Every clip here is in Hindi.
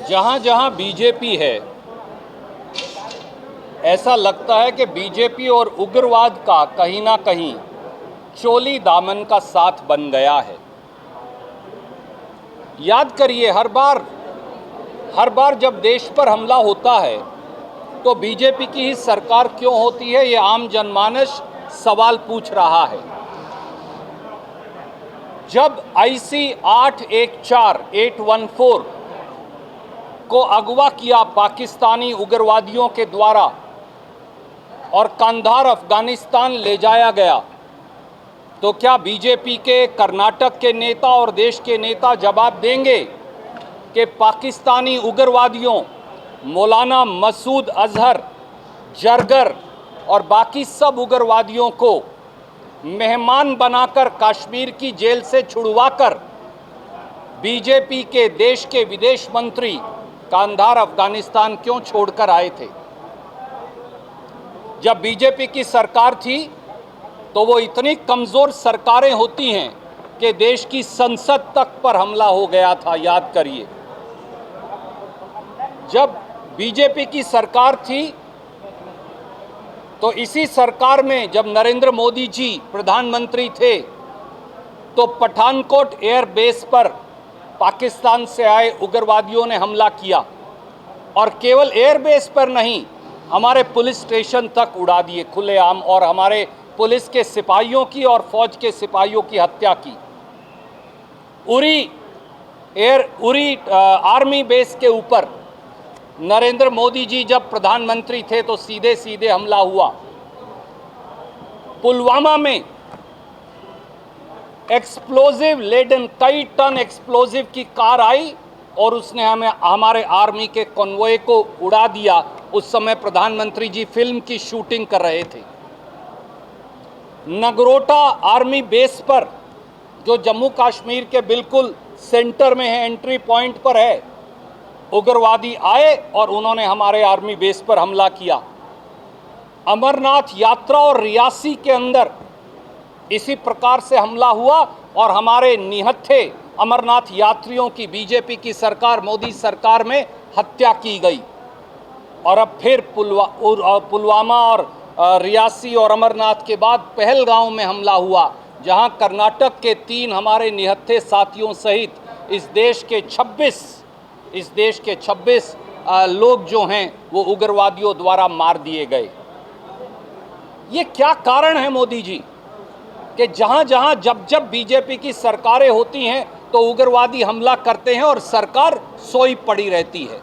जहां जहां बीजेपी है, ऐसा लगता है कि बीजेपी और उग्रवाद का कहीं ना कहीं चोली दामन का साथ बन गया है। याद करिए, हर बार जब देश पर हमला होता है तो बीजेपी की ही सरकार क्यों होती है, ये आम जनमानस सवाल पूछ रहा है। जब IC 814 को अगवा किया पाकिस्तानी उग्रवादियों के द्वारा और कंधार अफगानिस्तान ले जाया गया, तो क्या बीजेपी के कर्नाटक के नेता और देश के नेता जवाब देंगे कि पाकिस्तानी उग्रवादियों मौलाना मसूद अजहर, जरगर और बाकी सब उग्रवादियों को मेहमान बनाकर कश्मीर की जेल से छुड़वाकर बीजेपी के देश के विदेश मंत्री कंधार अफगानिस्तान क्यों छोड़कर आए थे? जब बीजेपी की सरकार थी तो वो इतनी कमज़ोर सरकारें होती हैं कि देश की संसद तक पर हमला हो गया था। याद करिए, जब बीजेपी की सरकार थी तो इसी सरकार में जब नरेंद्र मोदी जी प्रधानमंत्री थे तो पठानकोट एयर बेस पर पाकिस्तान से आए उग्रवादियों ने हमला किया और केवल एयर बेस पर नहीं, हमारे पुलिस स्टेशन तक उड़ा दिए खुलेआम और हमारे पुलिस के सिपाहियों की और फौज के सिपाहियों की हत्या की। उरी आर्मी बेस के ऊपर नरेंद्र मोदी जी जब प्रधानमंत्री थे तो सीधे सीधे हमला हुआ। पुलवामा में एक्सप्लोजिव लेडन, कई टन एक्सप्लोजिव की कार आई और उसने हमारे आर्मी के कॉन्वॉय को उड़ा दिया। उस समय प्रधानमंत्री जी फिल्म की शूटिंग कर रहे थे। नगरोटा आर्मी बेस पर, जो जम्मू कश्मीर के बिल्कुल सेंटर में है, एंट्री पॉइंट पर है, उग्रवादी आए और उन्होंने हमारे आर्मी बेस पर हमला किया। अमरनाथ यात्रा और रियासी के अंदर इसी प्रकार से हमला हुआ और हमारे निहत्थे अमरनाथ यात्रियों की बीजेपी की सरकार, मोदी सरकार में हत्या की गई। और अब फिर पुलवामा और रियासी और अमरनाथ के बाद पहलगांव में हमला हुआ, जहां कर्नाटक के 3 हमारे निहत्थे साथियों सहित इस देश के 26 लोग जो हैं वो उग्रवादियों द्वारा मार दिए गए। ये क्या कारण है मोदी जी कि जहां जहां जब बीजेपी की सरकारें होती हैं तो उग्रवादी हमला करते हैं और सरकार सोई पड़ी रहती है?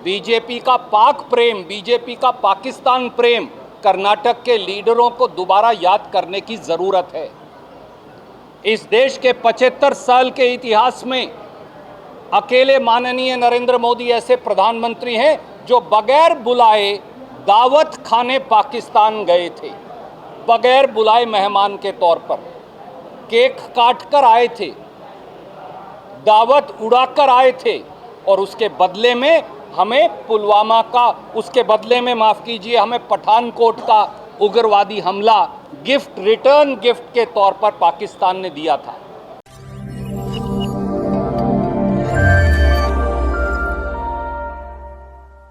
बीजेपी का पाक प्रेम, बीजेपी का पाकिस्तान प्रेम कर्नाटक के लीडरों को दोबारा याद करने की ज़रूरत है। इस देश के 75 साल के इतिहास में अकेले माननीय नरेंद्र मोदी ऐसे प्रधानमंत्री हैं जो बगैर बुलाए दावत खाने पाकिस्तान गए थे, बगैर बुलाए मेहमान के तौर पर केक काट कर आए थे, दावत उड़ाकर आए थे और उसके बदले में हमें पुलवामा का, उसके बदले में माफ़ कीजिए, हमें पठानकोट का उग्रवादी हमला रिटर्न गिफ्ट के तौर पर पाकिस्तान ने दिया था।